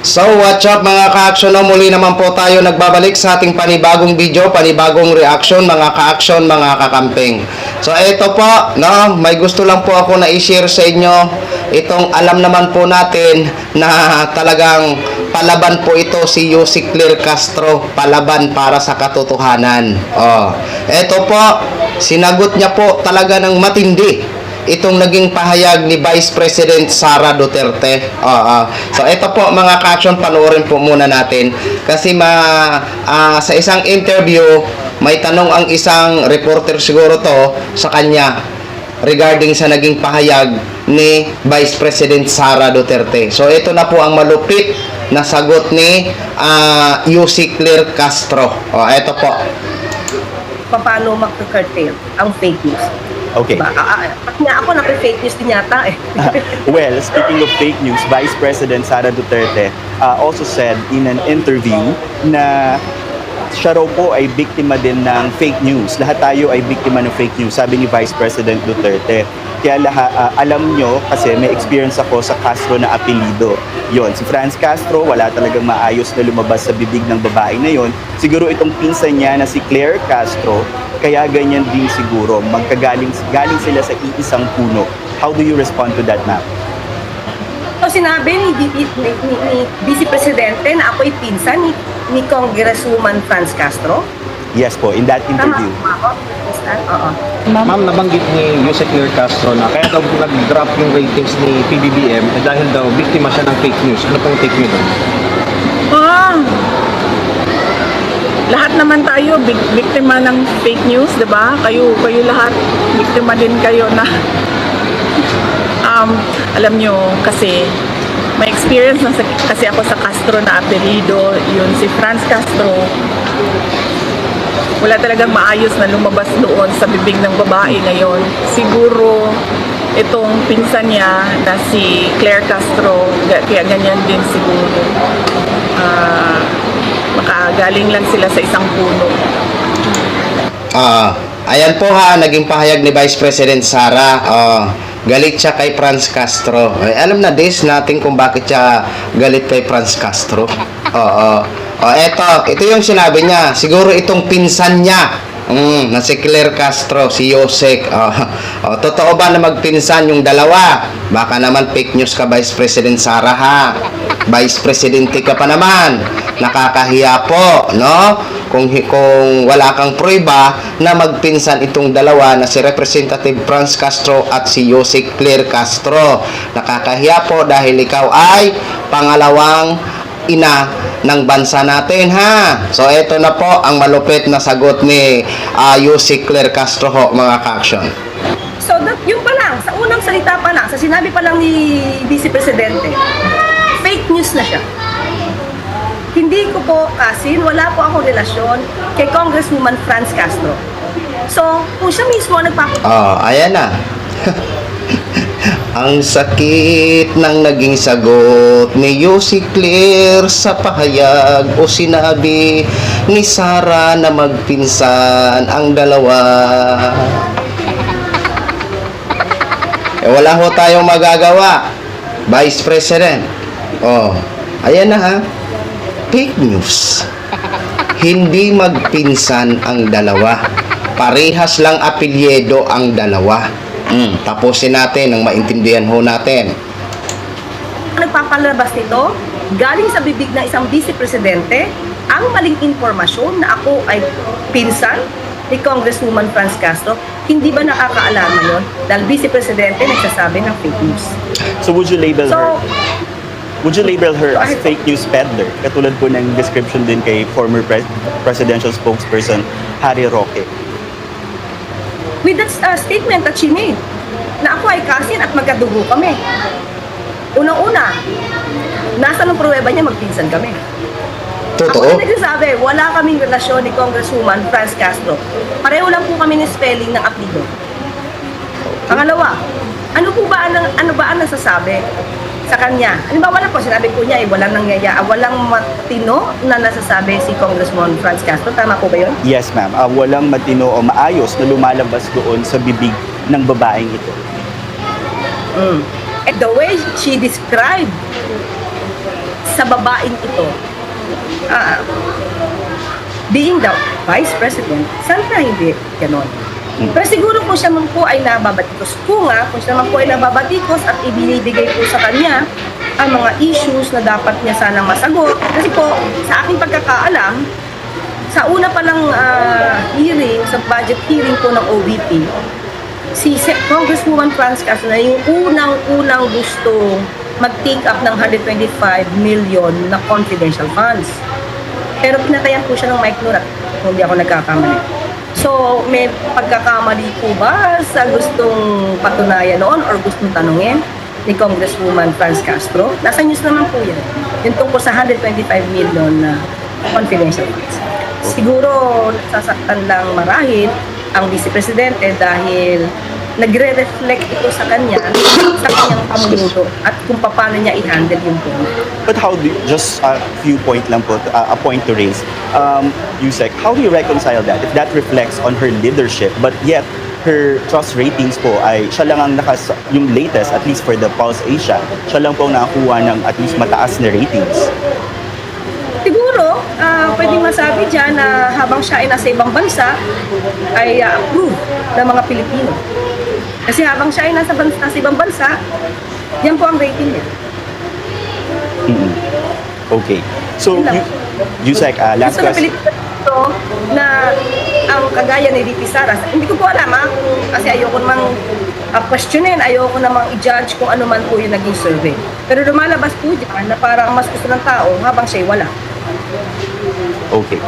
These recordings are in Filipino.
So what's up mga ka-action, no? Muli naman po tayo nagbabalik sa ating panibagong video, panibagong reaction mga ka-action, mga kakamping. So ito po, no, may gusto lang po ako na i-share sa inyo. Itong alam naman po natin na talagang palaban po ito si Yusek Claire Castro, palaban para sa katotohanan. Ito po, sinagot niya po talaga ng matindi itong naging pahayag ni Vice President Sara Duterte. So ito po mga ka-action, panoorin po muna natin kasi sa isang interview may tanong ang isang reporter siguro to sa kanya regarding sa naging pahayag ni Vice President Sara Duterte. So ito na po ang malupit na sagot ni Yusek Claire Castro. Ito po. Paano mag-curtail ang fake news? Okay. Diba? Pati nga ako fake news din yata eh. Well, speaking of fake news, Vice President Sara Duterte also said in an interview na siya raw po ay biktima din ng fake news. Lahat tayo ay biktima ng fake news, sabi ni Vice President Duterte. Kaya alam nyo, kasi may experience ako sa Castro na apelido. Yon, si Franz Castro, wala talagang maayos na lumabas sa bibig ng babae na yon. Siguro itong pinsan niya na si Claire Castro, kaya ganyan din siguro. Galing sila sa iisang puno. How do you respond to that, ma'am? So sinabi ni Vice Presidente na ako'y pinsan ni Congresswoman Franz Castro. Yes po, in that interview. Tama ako? Oo. Ma'am, nabanggit ni Yusek Claire Castro na kaya daw nag-drop yung ratings ni PBBM dahil daw biktima siya ng fake news. Ano pong take niyo doon? Lahat naman tayo biktima ng fake news, 'di ba? Kayo lahat biktima din kayo na alam nyo kasi may experience na kasi ako sa Castro na apelido, yun si Franz Castro. Wala talagang maayos na lumabas doon sa bibig ng babae na yon. Siguro itong pinsan niya na si Claire Castro, kaya ganyan din siguro. Makagaling lang sila sa isang puno. Ayan po naging pahayag ni Vice President Sara. Galit siya kay Franz Castro. Alam na natin kung bakit siya galit kay Franz Castro. Ito yung sinabi niya. Siguro itong pinsan niya na si Claire Castro, si Yusek. Totoo ba na magpinsan yung dalawa? Baka naman fake news ka, Vice President Sara, ha? Vice Presidente ka pa naman. Nakakahiya po, no? Kung wala kang prueba na magpinsan itong dalawa na si Representative Franz Castro at si Yusek Claire Castro. Nakakahiya po dahil ikaw ay pangalawang ina ng bansa natin, ha? So ito na po ang malupit na sagot ni Yusek Claire Castro ho, mga ka-action. So yung pa lang, sa unang salita pa lang, sa sinabi pa lang ni Vice Presidente, fake news na siya. Hindi ko po kasi wala po akong relasyon kay Congresswoman Franz Castro. So, kung siya mismo Ayan na. Ang sakit ng naging sagot ni Yusek Claire sa pahayag o sinabi ni Sara na magpinsan ang dalawa. Wala ho tayong magagawa, Vice President. Ayan na, ha. Fake news. Hindi magpinsan ang dalawa. Parehas lang apelyido ang dalawa. Tapusin natin nang maintindihan ho natin. nagpapalabas nito, galing sa bibig ng isang Vice Presidente, ang maling informasyon na ako ay pinsan ni Congresswoman Franz Castro. Hindi ba nakakaalarma yun? Dahil Vice Presidente nagsasabi ng fake news. So would you label her as fake news peddler? Katulad po ng description din kay former presidential spokesperson Harry Roque. With that statement that she made, na ako ay kasin at magkadugo kami. Unang-una, nasa ng pruweba niya magpinsan kami. Totoo? Ako na nagsasabi, wala kaming relasyon ni Congresswoman Franz Castro. Pareho lang po kami ng spelling ng apelido. Pangalawa, ano ba ang nasasabi sa kanya? Halimbawa na po, sinabi ko niya, walang matino na nasasabi si Congresswoman Franz Castro. Tama po ba yun? Yes, ma'am. Walang matino o maayos na lumalabas doon sa bibig ng babaeng ito. And the way she described sa babaeng ito, being the Vice President, sana hindi ganon. Pero siguro kung siya man po ay nababatikos, kung siya man po ay nababatikos at ibinibigay po sa kanya ang mga issues na dapat niya sanang masagot. Kasi po, sa aking pagkakaalam, sa una pa lang hearing, sa budget hearing po ng OVP, si Congresswoman Franz Castro na yung unang-unang gusto mag-take up ng 125 million na confidential funds. Pero pinatayan po siya ng mic noon at kung hindi ako nagkakamali. So, may pagkakamali po ba sa gustong patunayan noon or gustong tanungin ni Congresswoman Franz Castro? Nasa news naman po yan. Yung tungkol sa 125 million na confidential funds. Siguro, nasasaktan lang marahil ang Vice Presidente dahil nagre-reflect ito sa kanya, sa kanyang pamumuno at kung paano niya i-handle yung punto. But how do you, just a few point lang po, a point to raise. Yusek, how do you reconcile that? If that reflects on her leadership, but yet her trust ratings po ay siya lang ang yung latest, at least for the Pulse Asia, siya lang po ang nakakuha ng at least mataas na ratings. Siguro, pwedeng masabi dyan na habang siya ay nasa ibang bansa, ay approve ng mga Pilipino. Kasi habang siya ay nasa ibang bansa, yan po ang rating niya. Okay. So, Yun lang. Yusek, last Gusto na question. Pilipino na ang kagaya ni VP Sara, hindi ko po alam kasi ayoko namang questionin, ayoko namang i-judge kung ano man po yung naging survey. Pero lumalabas po dyan na parang mas gusto ng tao habang siya'y wala. Okay.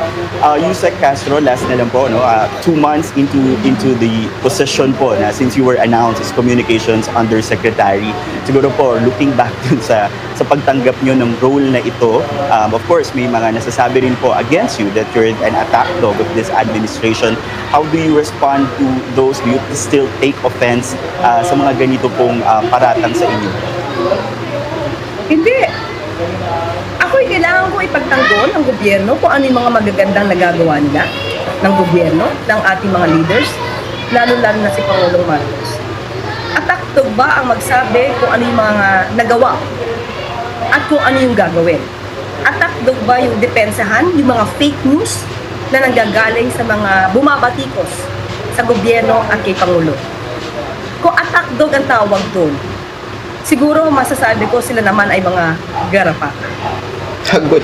Yusek Castro, last na lang po, no? 2 months into the position po na since you were announced as Communications Undersecretary, siguro po, looking back dun sa pagtanggap nyo ng role na ito, of course, may mga nasasabi rin po against you that you're an attack dog of this administration. How do you respond to those? Do you still take offense sa mga ganito pong paratang sa inyo? Hindi. Ako'y kailangan ko ipagtanggol ng gobyerno kung ano yung mga magagandang nagagawa nila ng gobyerno, ng ating mga leaders, lalo-lalo na si Pangulong Marcos. At takdog ba ang magsabi kung ano yung mga nagawa at kung ano yung gagawin? At takdog ba yung depensahan, yung mga fake news na nanggagaling sa mga bumabatikos sa gobyerno at kay Pangulo? Kung atakdog ang tawag doon, siguro masasabi ko sila naman ay mga garapa. Good.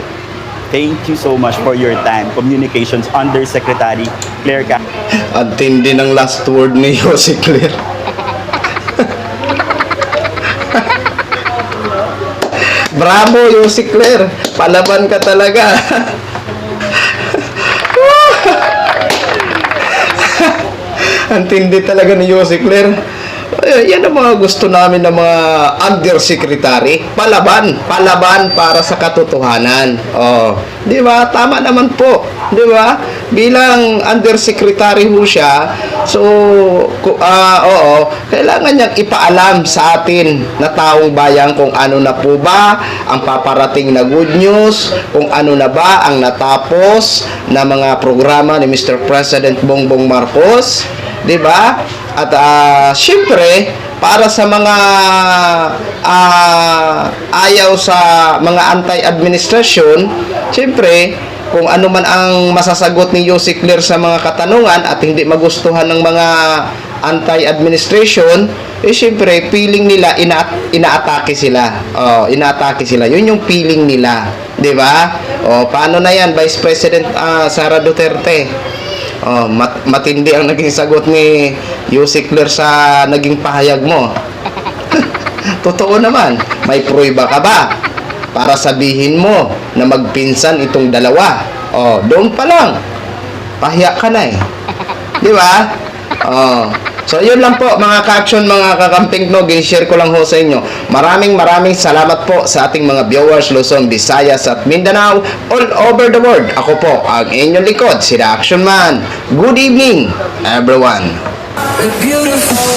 Thank you so much for your time. Communications Undersecretary Claire Castro. Ang tindi ng last word ni Jose Claire. Bravo, Jose Claire. Palaban ka talaga. Ang tindi talaga ni Jose Claire. Yan ang mga gusto namin ng mga undersecretary. Palaban para sa katotohanan. Oh, 'di ba? Tama naman po, 'di ba? Bilang undersecretary ho siya, so kailangan niyang ipaalam sa atin na taong bayan kung ano na po ba ang paparating na good news, kung ano na ba ang natapos na mga programa ni Mr. President Bongbong Marcos, 'di ba? At syempre, para sa mga ayaw sa mga anti-administrasyon, syempre, kung ano man ang masasagot ni Jose Claire sa mga katanungan at hindi magustuhan ng mga anti-administration, syempre, feeling nila, inaatake sila. Inaatake sila. Yun yung feeling nila. 'Di ba? Paano na yan, Vice President Sara Duterte? Matindi ang naging sagot ni Jose Claire sa naging pahayag mo. Totoo naman. May prueba ka ba para sabihin mo na magpinsan itong dalawa? Doon pa lang. Pahiya ka na eh. Di ba? So, yun lang po mga ka-action, mga kakamping no, share ko lang ho sa inyo. Maraming salamat po sa ating mga viewers Luzon, Visayas at Mindanao all over the world. Ako po ang inyong likod, si The Action Man. Good evening, everyone. Beautiful.